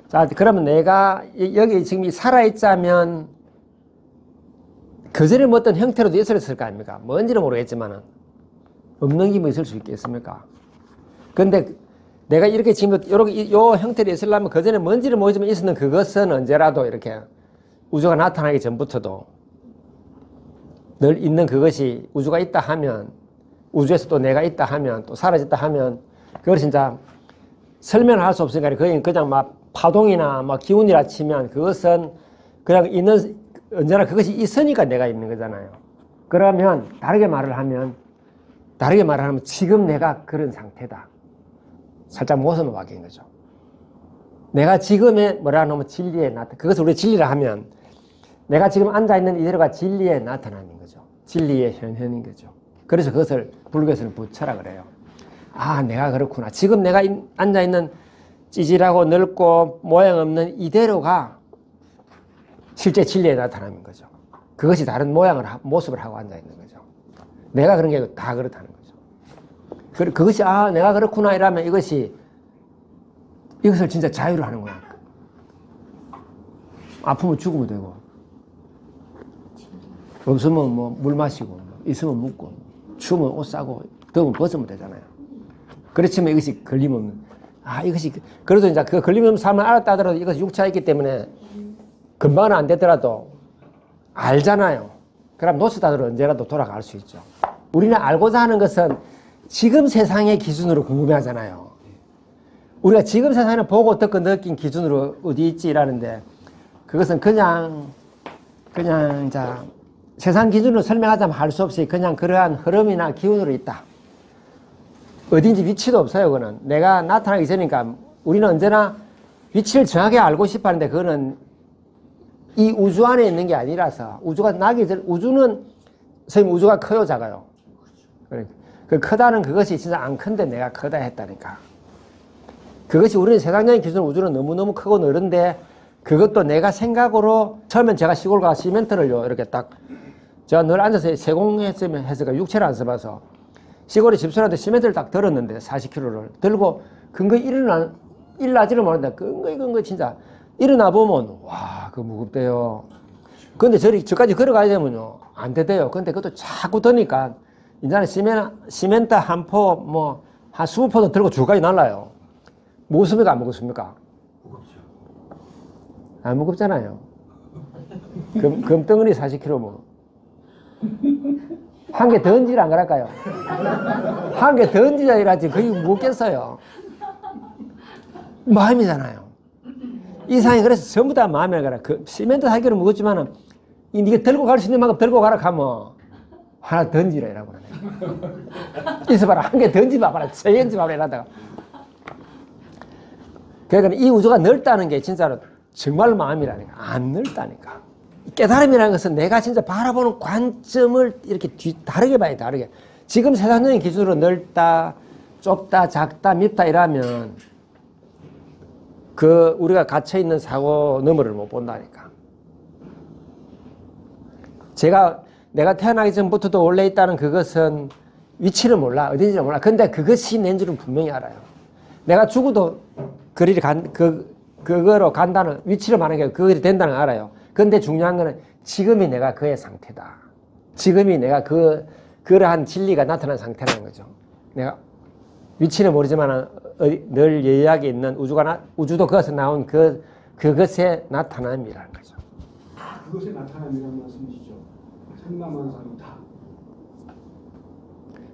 자, 그러면 내가 여기 지금 살아있자면 그전에 뭐 어떤 형태로도 있었을 거 아닙니까? 뭔지는 모르겠지만 없는 게 뭐 있을 수 있겠습니까? 근데 내가 이렇게 지금 이렇게 요 형태로 있으려면 그전에 뭔지를 모르지만 있었는 그것은 언제라도 이렇게 우주가 나타나기 전부터도 늘 있는 그것이 우주가 있다 하면, 우주에서 또 내가 있다 하면, 또 사라졌다 하면, 그걸 진짜 설명을 할 수 없으니까 거의 그냥 막 파동이나 막 기운이라 치면 그것은 그냥 있는, 언제나 그것이 있으니까 내가 있는 거잖아요. 그러면 다르게 말을 하면 지금 내가 그런 상태다. 살짝 모습을 바뀐 거죠. 내가 지금의 뭐라 하면 진리에 그것을 우리 진리라 하면 내가 지금 앉아있는 이대로가 진리에 나타나는 거죠. 진리의 현현인 거죠. 그래서 그것을 불교에서는 부처라 그래요. 아, 내가 그렇구나. 지금 내가 앉아있는 찌질하고 넓고 모양 없는 이대로가 실제 진리에 나타나는 거죠. 그것이 다른 모습을 하고 앉아있는 거죠. 내가 그런 게 다 그렇다는 거죠. 그것이, 아, 내가 그렇구나 이러면 이것을 진짜 자유로 하는 거야. 아프면 죽으면 되고, 없으면 뭐 물 마시고, 있으면 묵고, 추우면 옷 싸고, 더우면 벗으면 되잖아요. 그렇지만 이것이 걸림없는, 그래도 이제 그 걸림없는 삶을 알았다 하더라도 이것이 육체가 있기 때문에 금방은 안 되더라도 알잖아요. 그럼 놓치다 하더라도 언제라도 돌아갈 수 있죠. 우리는 알고자 하는 것은 지금 세상의 기준으로 궁금해 하잖아요. 우리가 지금 세상을 보고 듣고 느낀 기준으로 어디 있지라는데 그것은 그냥 자 세상 기준으로 설명하자면 할 수 없이 그냥 그러한 흐름이나 기운으로 있다. 어딘지 위치도 없어요. 그거는 내가 나타나기 전이니까 우리는 언제나 위치를 정확하게 알고 싶어 하는데 그거는 이 우주 안에 있는 게 아니라서 우주가 나기 전 우주는 선생님 우주가 커요 작아요? 그 크다는 그것이 진짜 안 큰데 내가 크다 했다니까. 그것이 우리는 세상적인 기준으로 우주는 너무너무 크고 넓은데 그것도 내가 생각으로 처음엔 제가 시골 가서 시멘트를요 이렇게 딱 제가 늘 앉아서 세공했으면 해서 육체를 안 써봐서 시골에 집사람한테 시멘트를 딱 들었는데 40kg를 들고 근거에 일어나지를 못한다. 근거에 진짜 일어나 보면 와 그거 무겁대요. 근데 저까지 걸어가야 되면요 안 되대요. 근데 그것도 자꾸 드니까 이제는 시멘트 한 포 뭐 한 20포도 들고 줄까지 날라요. 무겁습니까 안 무겁습니까? 무겁죠. 안 무겁잖아요. 금덩어리 40kg 뭐. 한 개 던지라 안 그럴까요? 한 개 던지자 이라지 그게 무겁겠어요. 마음이잖아요. 이 상이 그래서 전부 다 마음이라 그래. 그 시멘트 4kg 무겁지만은 네가 들고 갈 수 있는 만큼 들고 가라 하면 하나 던지라 이라고 그러네. 있어봐라 한 개 던지봐봐라 세연지봐봐라 이러다가 그러니까 이 우주가 넓다는 게 진짜로 정말 마음이라니까 안 넓다니까. 깨달음이라는 것은 내가 진짜 바라보는 관점을 이렇게 다르게 봐야 돼. 다르게. 지금 세상적인 기준으로 넓다, 좁다, 작다, 밉다 이러면 그 우리가 갇혀있는 사고 너머를 못 본다니까. 내가 태어나기 전부터도 원래 있다는 그것은 위치를 몰라. 어딘지를 몰라. 근데 그것이 낸 줄은 분명히 알아요. 내가 죽어도 그거로 간다는 위치를 말하는 게 그것이 된다는 걸 알아요. 근데 중요한 거는 지금이 내가 그의 상태다. 지금이 내가 그러한 진리가 나타난 상태라는 거죠. 내가 위치는 모르지만 늘 예약에 있는 우주도 그것에 나온 그것의 나타남이라는 거죠. 그것의 나타남이라는 말씀이시죠. 삼라만상이 다.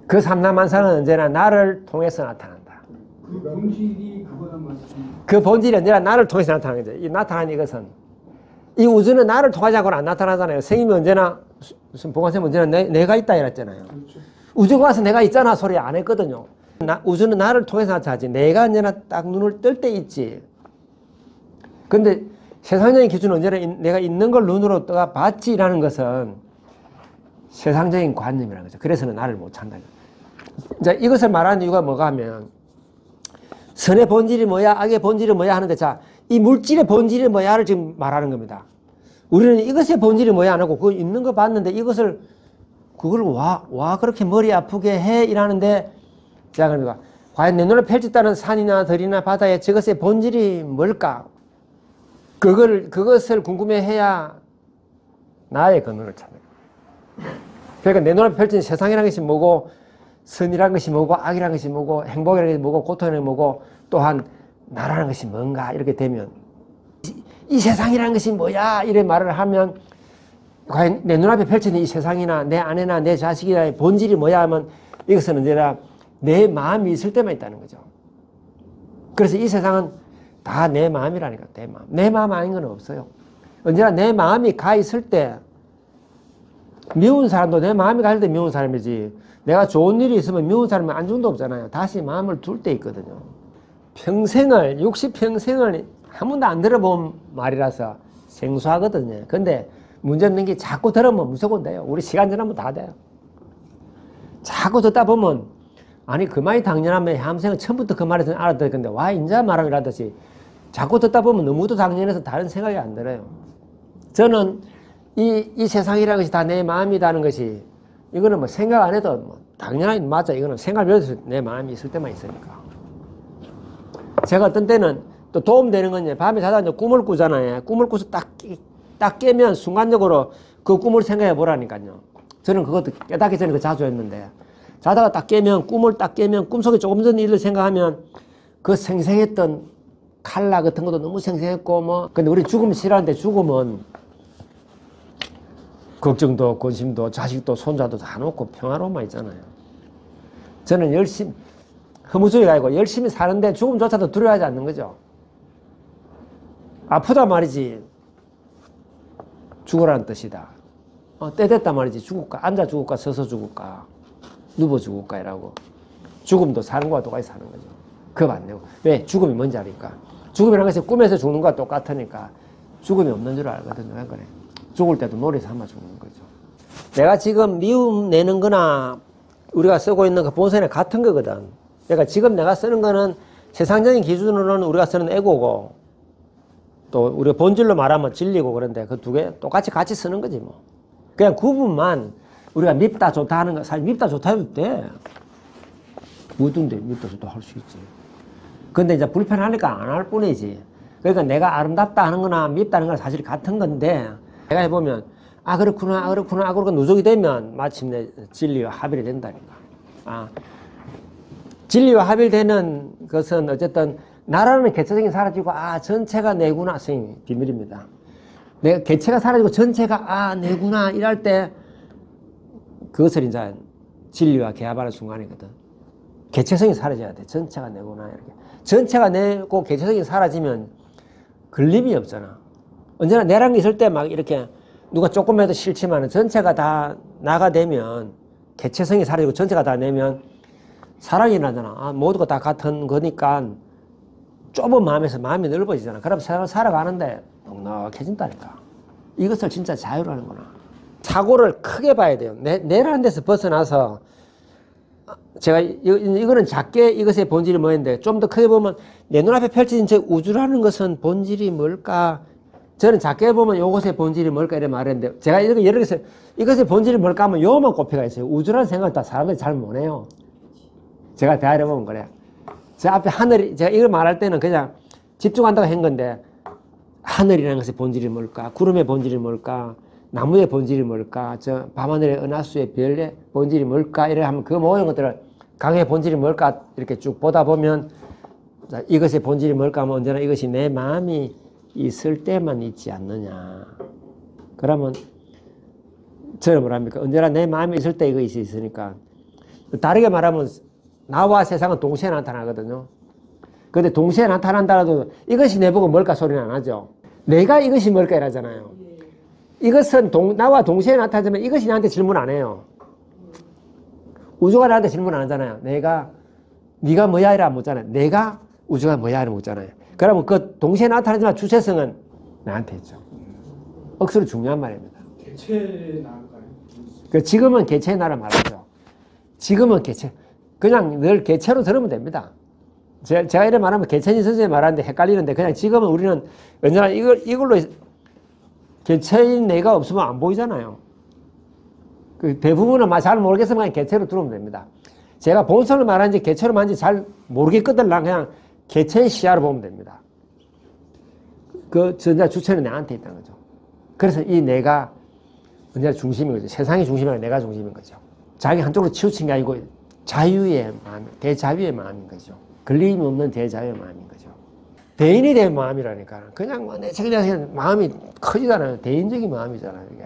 그 삼라만상은 언제나 나를 통해서 나타난다. 그 본질이 그거란 말씀이죠. 그 본질이 언제나 나를 통해서 나타나는 거죠. 이 나타난 이것은 이 우주는 나를 통하지 않고는 안 나타나잖아요. 선생님이 언제나 보관쌤 언제나 내가 있다 이랬잖아요. 그렇죠. 우주가 와서 내가 있잖아 소리 안 했거든요. 우주는 나를 통해서 나타나지. 내가 언제나 딱 눈을 뜰 때 있지. 근데 세상적인 기준은 언제나 내가 있는 걸 눈으로 봤지라는 것은 세상적인 관념이라는 거죠. 그래서는 나를 못 찾는다. 자, 이것을 말하는 이유가 뭐가 하면 선의 본질이 뭐야 악의 본질이 뭐야 하는데 자, 이 물질의 본질이 뭐야를 지금 말하는 겁니다. 우리는 이것의 본질이 뭐야 안 하고 그거 있는 거 봤는데 그걸 와 그렇게 머리 아프게 해 이러는데 자 그러니까 과연 내 눈에 펼쳤다는 산이나 들이나 바다에 저것의 본질이 뭘까? 그것을 궁금해해야 나의 근원을 찾는 거예요. 그러니까 내 눈앞에 펼쳐진 세상이라는 것이 뭐고, 선이라는 것이 뭐고, 악이라는 것이 뭐고, 행복이라는 것이 뭐고, 고통이라는 것이 뭐고, 또한 나라는 것이 뭔가 이렇게 되면 이 세상이라는 것이 뭐야 이래 말을 하면 과연 내 눈앞에 펼쳐진 이 세상이나 내 아내나 내 자식이나 본질이 뭐야 하면 이것은 언제나 내 마음이 있을 때만 있다는 거죠. 그래서 이 세상은 다 내 마음이라니까. 내 마음. 내 마음 아닌 건 없어요. 언제나 내 마음이 가 있을 때 미운 사람도 내 마음이 가 있을 때 미운 사람이지, 내가 좋은 일이 있으면 미운 사람이 안중도 없잖아요. 다시 마음을 둘 때 있거든요. 평생을 60평생을 한 번도 안 들어본 말이라서 생소하거든요. 근데 문제는 게 자꾸 들으면 무조건 돼요. 우리 시간 지나면 다 돼요. 자꾸 듣다 보면 아니 그 말이 당연하면 함생은 처음부터 그 말에서 알아들을 건데 와 인자 말하고 이라듯이 자꾸 듣다 보면 너무도 당연해서 다른 생각이 안 들어요. 저는 이 세상이라는 것이 다 내 마음이라는 것이 이거는 뭐 생각 안 해도 뭐 당연하게 맞아. 이거는 생각을 해도 내 마음이 있을 때만 있으니까. 제가 어떤 때는 또 도움되는 건 밤에 자다가 이제 꿈을 꾸잖아요. 꿈을 꾸서 딱 깨면 순간적으로 그 꿈을 생각해 보라니까요. 저는 그것도 깨닫기 전에 그 자주 했는데, 자다가 딱 깨면, 꿈을 딱 깨면 꿈속에 조금 전 일을 생각하면 그 생생했던 칼라 같은 것도 너무 생생했고 뭐. 근데 우리 죽음 싫어하는데 죽음은 걱정도 관심도 자식도 손자도 다 놓고 평화로움만 있잖아요. 저는 열심히 허무주의가 아니고 열심히 사는데 죽음조차도 두려워하지 않는 거죠. 아프다 말이지 죽으라는 뜻이다. 때 됐다 말이지 죽을까? 앉아 죽을까? 서서 죽을까? 누워 죽을까? 이라고. 죽음도 사는 거와 똑같이 사는 거죠. 겁 안 내고. 왜? 죽음이 뭔지 아니까. 죽음이라는 것이 꿈에서 죽는 거와 똑같으니까 죽음이 없는 줄 알거든요. 왜 그래? 죽을 때도 노래 삼아 죽는 거죠. 내가 지금 미움 내는 거나 우리가 쓰고 있는 그 본선에 같은 거거든. 그러니까 지금 내가 쓰는 거는 세상적인 기준으로는 우리가 쓰는 에고고, 또 우리가 본질로 말하면 진리고, 그런데 그 두 개 똑같이 같이 쓰는 거지 뭐. 그냥 구분만 우리가 밉다 좋다 하는 거, 사실 밉다 좋다 해도 돼. 뭐든지 밉다 좋다 할 수 있지. 근데 이제 불편하니까 안 할 뿐이지. 그러니까 내가 아름답다 하는 거나 밉다 하는 건 사실 같은 건데, 내가 해보면 아 그렇구나 아 그렇구나 아 그렇구나 누적이 되면 마침내 진리와 합일이 된다니까. 진리와 합일되는 것은 어쨌든 나라는 개체적인 사라지고 아 전체가 내구나. 선생님 비밀입니다. 내가 개체가 사라지고 전체가 아 내구나 이럴 때 그것을 이제 진리와 개합하는 순간이거든. 개체성이 사라져야 돼. 전체가 내구나 이렇게. 전체가 내고 개체성이 사라지면 걸림이 없잖아. 언제나 내라는 게 있을 때 막 이렇게 누가 조금 해도 싫지만 전체가 다 나가 되면, 개체성이 사라지고 전체가 다 내면 사랑이 나잖아. 아, 모두가 다 같은 거니까 좁은 마음에서 마음이 넓어지잖아. 그럼 살아가는데 넉넉해진다니까. 이것을 진짜 자유라는 거나. 사고를 크게 봐야 돼요. 내라는 데서 벗어나서, 제가 이거는 작게 이것의 본질이 뭐였는데 좀 더 크게 보면 내 눈앞에 펼쳐진 저 우주라는 것은 본질이 뭘까? 저는 작게 보면 이것의 본질이 뭘까 이렇게 말했는데, 제가 이렇게 여러 개서 이것의 본질이 뭘까 하면 요만 꼽혀가 있어요. 우주라는 생각을 다 사람들이 잘 못해요. 제가 대화를 해보면 그래요. 제 앞에 하늘이, 제가 이걸 말할 때는 그냥 집중한다고 한 건데, 하늘이라는 것의 본질이 뭘까? 구름의 본질이 뭘까? 나무의 본질이 뭘까? 저 밤하늘의 은하수의 별의 본질이 뭘까? 이렇게 하면 그 모든 것들을 강의 본질이 뭘까? 이렇게 쭉 보다 보면 이것의 본질이 뭘까 하면 언제나 이것이 내 마음이 있을 때만 있지 않느냐. 그러면 저는 뭐랍니까? 언제나 내 마음이 있을 때 이것이 있으니까. 다르게 말하면 나와 세상은 동시에 나타나거든요. 근데 동시에 나타난다라도 이것이 내보고 뭘까 소리는 안 하죠. 내가 이것이 뭘까 이러잖아요. 이것은 나와 동시에 나타나지만 이것이 나한테 질문 안 해요. 우주가 나한테 질문 안 하잖아요. 네가 뭐야 이라 묻잖아요. 내가 우주가 뭐야 이라 묻잖아요. 그러면 그 동시에 나타나지만 주체성은 나한테 있죠. 억수로 중요한 말입니다. 개체 나을까요? 그 지금은 개체의 나라 말하죠. 지금은 개체. 그냥 늘 개체로 들으면 됩니다. 제가 이래 말하면 개체인 선생님이 말하는데 헷갈리는데, 그냥 지금은 우리는 언제나 이걸로 개체인 내가 없으면 안 보이잖아요. 그 대부분은 잘 모르겠으면 그냥 개체로 들으면 됩니다. 제가 본성을 말하는지 개체로 말하는지 잘 모르겠거든. 그냥 개체의 시야로 보면 됩니다. 그 전자 주체는 나한테 있다는 거죠. 그래서 이 내가 언제나 중심인 거죠. 세상이 중심이 아니라 내가 중심인 거죠. 자기 한쪽으로 치우친 게 아니고 자유의 마음, 대자유의 마음인 거죠. 걸림이 없는 대자유의 마음인 거죠. 대인이 된 마음이라니까. 그냥 뭐 내 책이라 마음이 커지잖아요. 대인적인 마음이잖아요. 이게.